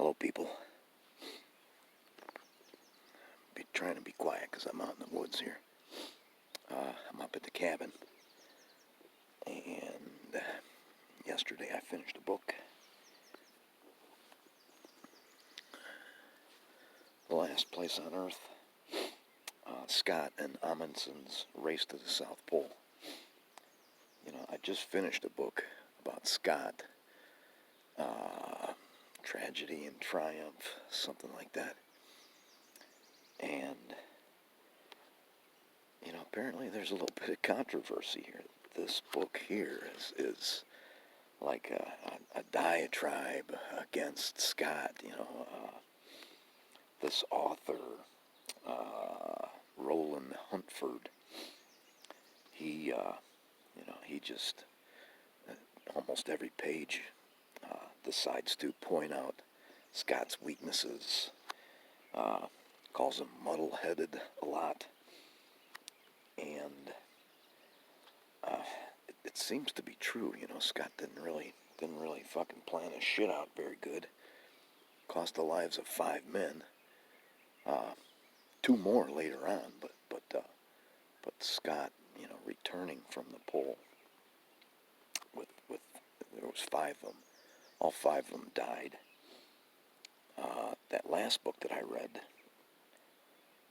Hello, people. Be trying to be quiet because I'm out in the woods here. I'm up at the cabin, and yesterday I finished a book. The Last Place on Earth. Scott and Amundsen's Race to the South Pole. You know, I just finished a book about Scott. Tragedy and Triumph, something like that. And, you know, apparently there's a little bit of controversy here. This book here is like a diatribe against Scott, you know. This author, Roland Huntford, he just, almost every page, decides to point out Scott's weaknesses, calls him muddle-headed a lot, and it seems to be true. You know, Scott didn't really fucking plan his shit out very good. Cost the lives of 5 men, 2 more later on, but Scott, you know, returning from the pole with there was 5 of them. All 5 of them died. That last book that I read,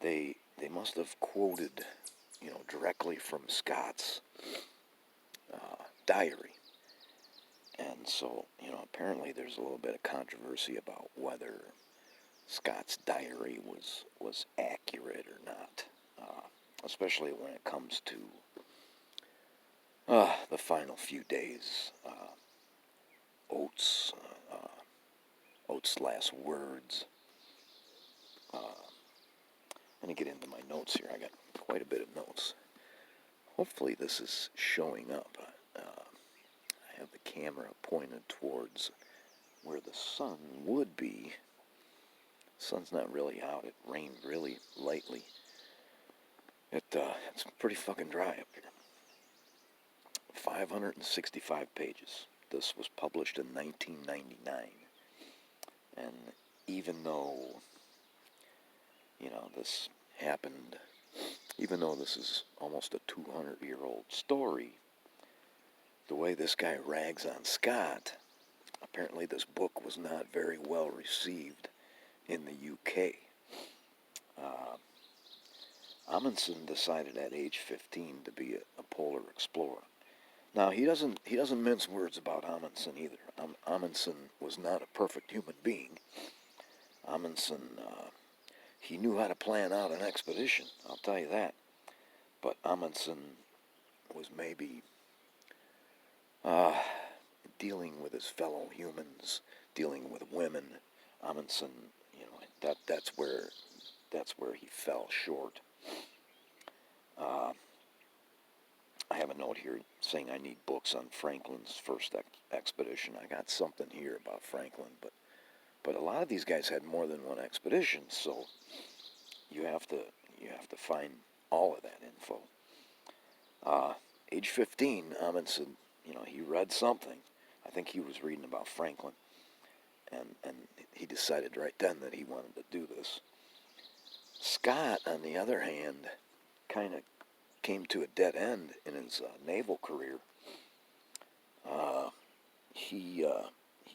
they must have quoted, you know, directly from Scott's diary. And so, you know, apparently there's a little bit of controversy about whether Scott's diary was accurate or not, especially when it comes to the final few days. Oates' last words. Let me get into my notes here. I got quite a bit of notes. Hopefully this is showing up. I have the camera pointed towards where the sun would be. The sun's not really out. It rained really lightly. It's pretty fucking dry up here. 565 pages. This was published in 1999. And even though, you know, this happened, even though this is almost a 200-year-old story, the way this guy rags on Scott, apparently this book was not very well received in the UK. Amundsen decided at age 15 to be a polar explorer. Now, he doesn't mince words about Amundsen either. Amundsen was not a perfect human being. Amundsen, he knew how to plan out an expedition, I'll tell you that. But Amundsen was maybe dealing with his fellow humans, dealing with women. Amundsen, you know, that's where he fell short. I have a note here saying I need books on Franklin's first expedition. I got something here about Franklin, but a lot of these guys had more than one expedition, so you have to find all of that info. Age 15, Amundsen, you know, he read something. I think he was reading about Franklin, and he decided right then that he wanted to do this. Scott, on the other hand, kind of came to a dead end in his naval career. He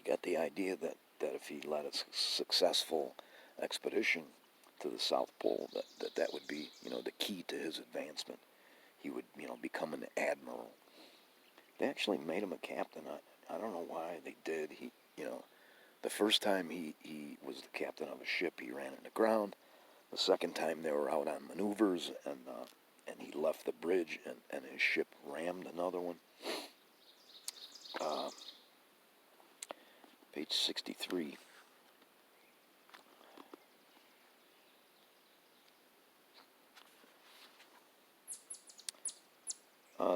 got the idea that if he led a successful expedition to the South Pole, that would be, you know, the key to his advancement. He would, you know, become an admiral. They actually made him a captain. I don't know why they did. He, you know, the first time he was the captain of a ship, he ran into ground. The second time they were out on maneuvers, and he left the bridge, and his ship rammed another one. Page 63.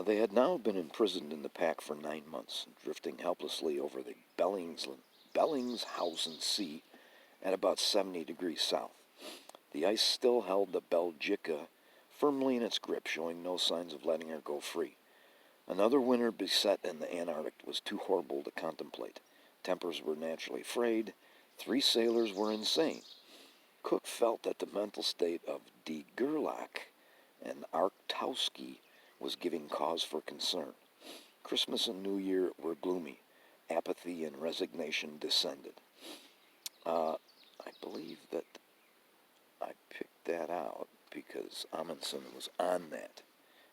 They had now been imprisoned in the pack for 9 months, drifting helplessly over the Bellingshausen Sea at about 70 degrees south. The ice still held the Belgica firmly in its grip, showing no signs of letting her go free. Another winter beset in the Antarctic was too horrible to contemplate. Tempers were naturally frayed. 3 sailors were insane. Cook felt that the mental state of de Gerlach and Arctowski was giving cause for concern. Christmas and New Year were gloomy. Apathy and resignation descended. I believe that I picked that out because Amundsen was on that.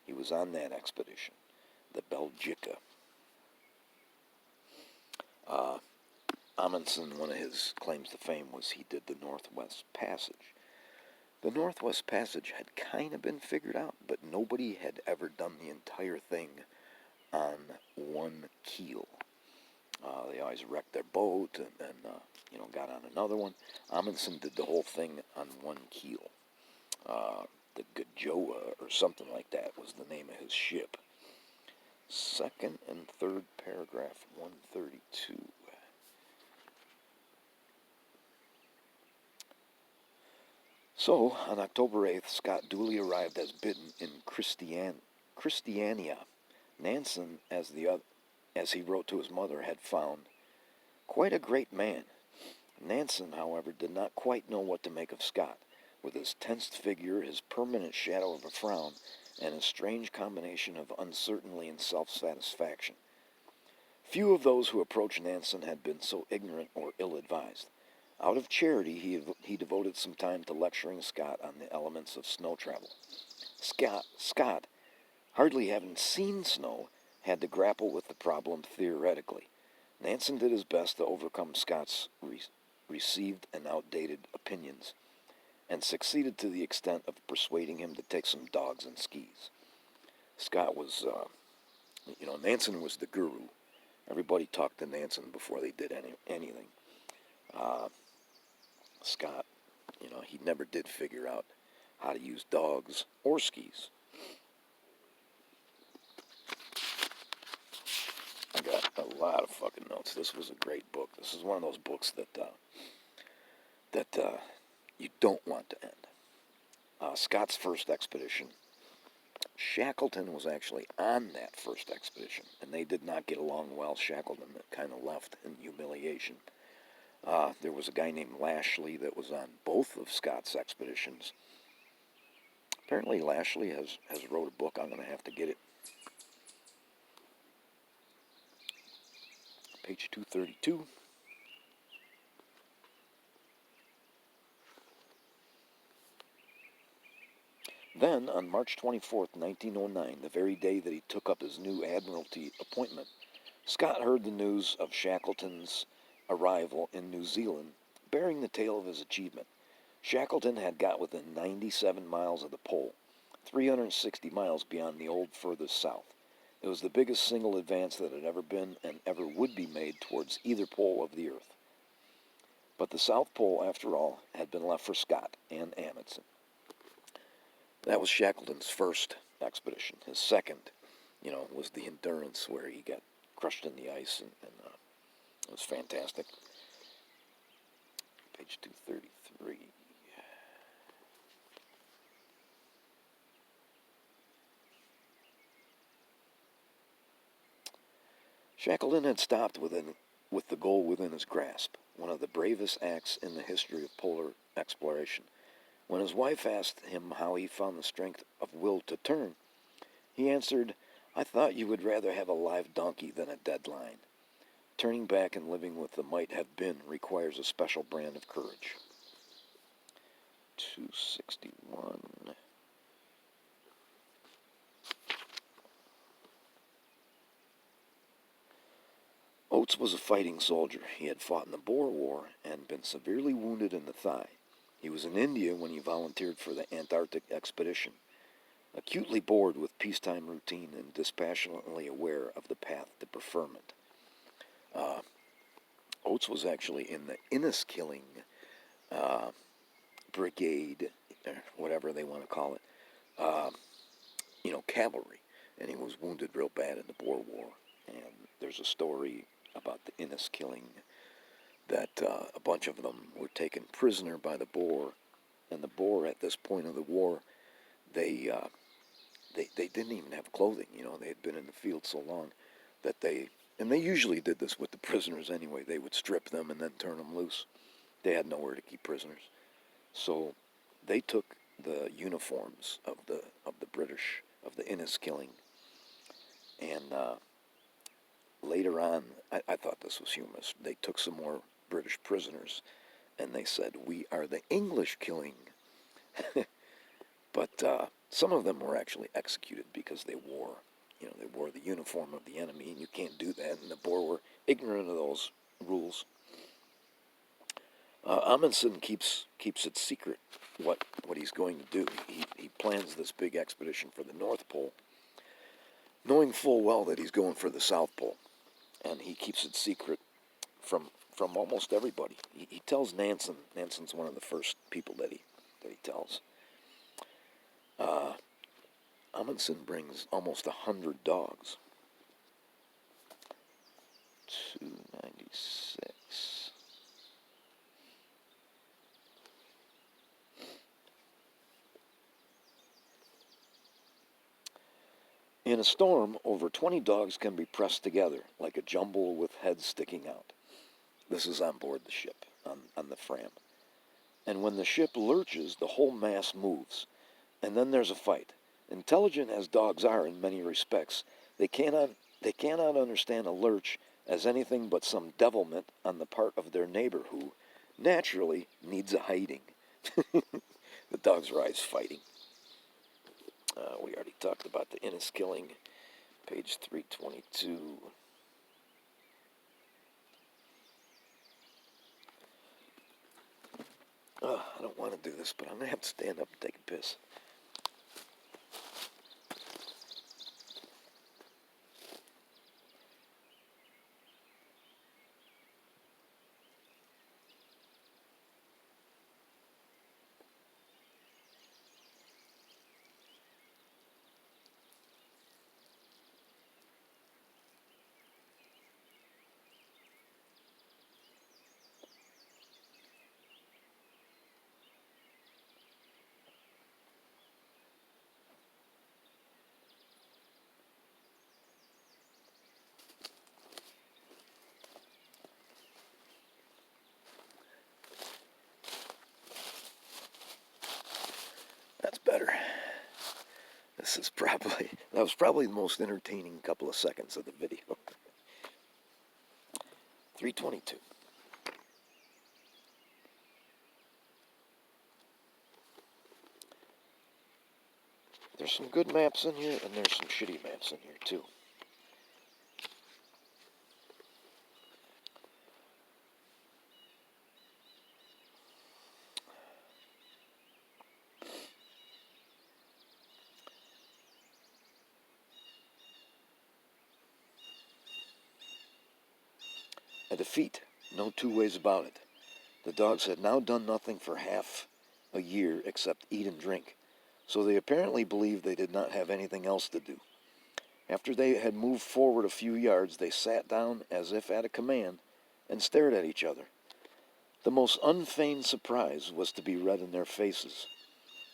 He was on that expedition, the Belgica. Amundsen, one of his claims to fame was he did the Northwest Passage. The Northwest Passage had kind of been figured out, but nobody had ever done the entire thing on one keel. They always wrecked their boat and got on another one. Amundsen did the whole thing on one keel. The Gajoa or something like that was the name of his ship. Second and third paragraph, 132. So, on October 8th, Scott duly arrived as bidden in Christiania. Nansen, as he wrote to his mother, had found quite a great man. Nansen, however, did not quite know what to make of Scott, with his tensed figure, his permanent shadow of a frown, and his strange combination of uncertainty and self-satisfaction. Few of those who approached Nansen had been so ignorant or ill-advised. Out of charity, he devoted some time to lecturing Scott on the elements of snow travel. Scott, hardly having seen snow, had to grapple with the problem theoretically. Nansen did his best to overcome Scott's received and outdated opinions, and succeeded to the extent of persuading him to take some dogs and skis. Scott was, Nansen was the guru. Everybody talked to Nansen before they did anything. Scott, he never did figure out how to use dogs or skis. I got a lot of fucking notes. This was a great book. This is one of those books that you don't want to end. Scott's first expedition. Shackleton was actually on that first expedition, and they did not get along well. Shackleton kind of left in humiliation. There was a guy named Lashley that was on both of Scott's expeditions. Apparently Lashley has wrote a book. I'm going to have to get it. Page 232. Then, on March 24th, 1909, the very day that he took up his new Admiralty appointment, Scott heard the news of Shackleton's arrival in New Zealand, bearing the tale of his achievement. Shackleton had got within 97 miles of the pole, 360 miles beyond the old furthest south. It was the biggest single advance that had ever been and ever would be made towards either pole of the earth. But the South Pole, after all, had been left for Scott and Amundsen. That was Shackleton's first expedition. His second, was the Endurance, where he got crushed in the ice, and it was fantastic. Page 233. Shackleton had stopped with the goal within his grasp, one of the bravest acts in the history of polar exploration. When his wife asked him how he found the strength of will to turn, he answered, "I thought you would rather have a live donkey than a dead lion. Turning back and living with the might have been requires a special brand of courage." 261. Oates was a fighting soldier. He had fought in the Boer War and been severely wounded in the thigh. He was in India when he volunteered for the Antarctic expedition. Acutely bored with peacetime routine and dispassionately aware of the path to preferment. Oates was actually in the Inniskilling brigade, or whatever they want to call it, cavalry, and he was wounded real bad in the Boer War. And there's a story about the Inniskilling that a bunch of them were taken prisoner by the Boer, and the Boer at this point of the war, they didn't even have clothing. They had been in the field so long that they usually did this with the prisoners anyway. They would strip them and then turn them loose. They had nowhere to keep prisoners. So they took the uniforms of the British, of the Inniskilling, and later on, I thought this was humorous. They took some more British prisoners, and they said, "We are the English killing." But some of them were actually executed because they wore the uniform of the enemy, and you can't do that. And the Boer were ignorant of those rules. Amundsen keeps it secret what he's going to do. He plans this big expedition for the North Pole, knowing full well that he's going for the South Pole, and he keeps it secret from almost everybody. He tells Nansen. Nansen's one of the first people that he tells. Amundsen brings almost 100 dogs. 296. In a storm, over 20 dogs can be pressed together like a jumble with heads sticking out. This is on board the ship, on the Fram. And when the ship lurches, the whole mass moves, and then there's a fight. Intelligent as dogs are in many respects, they cannot understand a lurch as anything but some devilment on the part of their neighbor who, naturally, needs a hiding. The dogs are always fighting. We already talked about the Inniskilling, page 322. I don't want to do this, but I'm going to have to stand up and take a piss. That's better. That was probably the most entertaining couple of seconds of the video. 322. There's some good maps in here, and there's some shitty maps in here, too. A defeat, no two ways about it. The dogs had now done nothing for half a year except eat and drink, so they apparently believed they did not have anything else to do. After they had moved forward a few yards, they sat down as if at a command and stared at each other. The most unfeigned surprise was to be read in their faces.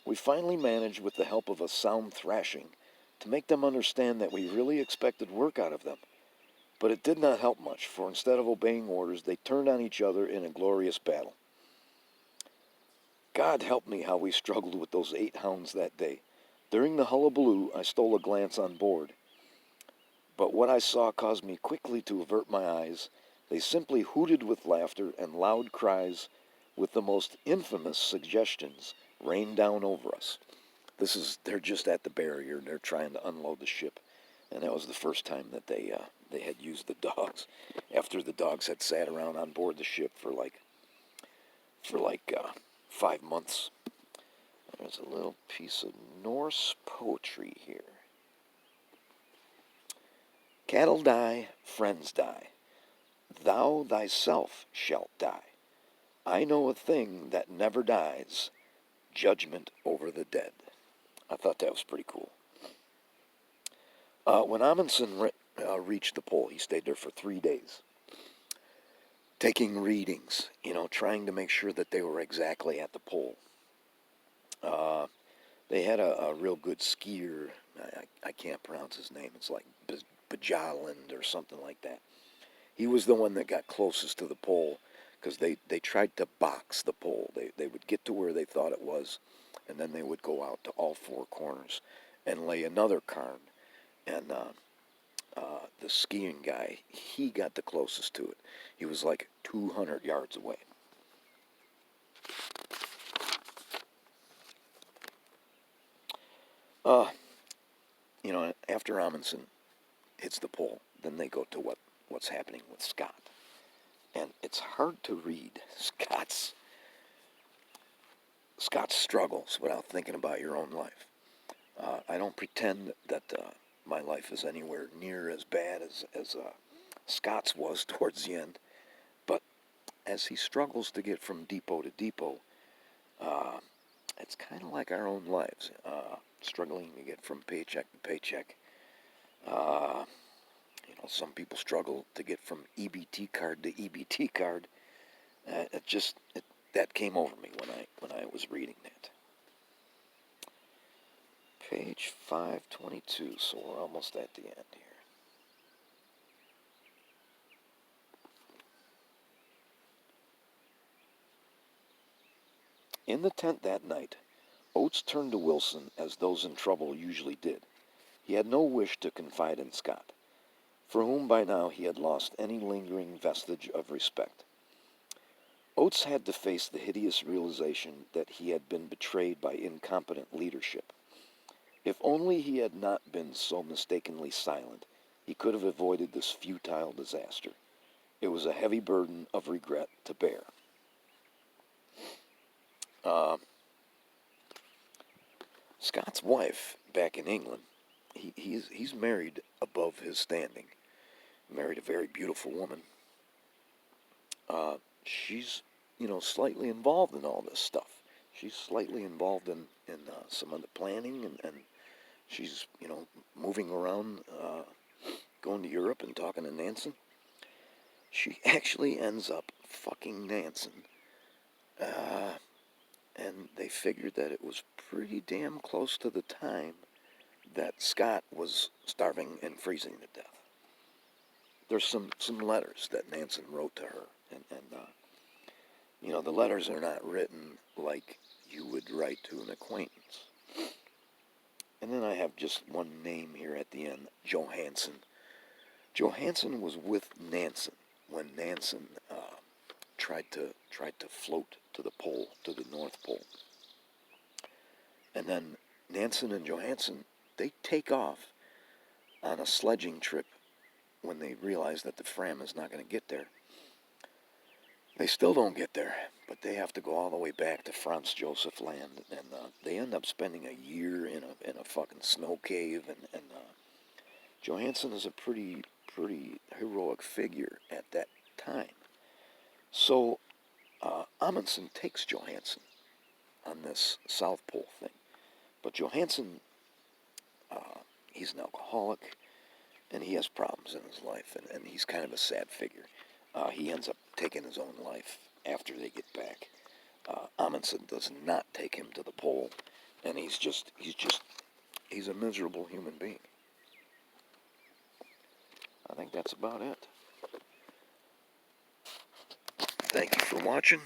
We finally managed, with the help of a sound thrashing, to make them understand that we really expected work out of them. But it did not help much, for instead of obeying orders, they turned on each other in a glorious battle. God help me how we struggled with those 8 hounds that day. During the hullabaloo, I stole a glance on board, but what I saw caused me quickly to avert my eyes. They simply hooted with laughter, and loud cries with the most infamous suggestions rained down over us. They're just at the barrier, and they're trying to unload the ship. And that was the first time that they had used the dogs, after the dogs had sat around on board the ship for like 5 months. There's a little piece of Norse poetry here. Cattle die, friends die. Thou thyself shalt die. I know a thing that never dies, judgment over the dead. I thought that was pretty cool. When Amundsen reached the pole, he stayed there for 3 days, taking readings, trying to make sure that they were exactly at the pole. They had a real good skier. I can't pronounce his name. It's like Bjaaland or something like that. He was the one that got closest to the pole, because they tried to box the pole. They would get to where they thought it was, and then they would go out to all four corners and lay another cairn. And the skiing guy, he got the closest to it. He was like 200 yards away. Uh, after Amundsen hits the pole, then they go to what's happening with Scott. And it's hard to read Scott's struggles without thinking about your own life. I don't pretend that my life is anywhere near as bad as Scott's was towards the end, but as he struggles to get from depot to depot, it's kind of like our own lives, struggling to get from paycheck to paycheck. Some people struggle to get from EBT card to EBT card. That came over me when I was reading that. Page 522, so we're almost at the end here. In the tent that night, Oates turned to Wilson as those in trouble usually did. He had no wish to confide in Scott, for whom by now he had lost any lingering vestige of respect. Oates had to face the hideous realization that he had been betrayed by incompetent leadership. If only he had not been so mistakenly silent, he could have avoided this futile disaster. It was a heavy burden of regret to bear. Scott's wife, back in England, he's married above his standing. Married a very beautiful woman. She's, slightly involved in all this stuff. She's slightly involved in some of the planning, and she's, moving around, going to Europe and talking to Nansen. She actually ends up fucking Nansen. And they figured that it was pretty damn close to the time that Scott was starving and freezing to death. There's some letters that Nansen wrote to her, and the letters are not written like you would write to an acquaintance. And then I have just one name here at the end, Johansen. Johansen was with Nansen when Nansen tried to float to the pole, to the North Pole. And then Nansen and Johansen, they take off on a sledging trip when they realize that the Fram is not going to get there. They still don't get there, but they have to go all the way back to Franz Josef Land, and they end up spending a year in a fucking snow cave, and Johansen is a pretty heroic figure at that time. So Amundsen takes Johansen on this South Pole thing, but Johansen, he's an alcoholic, and he has problems in his life, and he's kind of a sad figure. He ends up taking his own life after they get back. Amundsen does not take him to the pole, and he's a miserable human being. I think that's about it. Thank you for watching.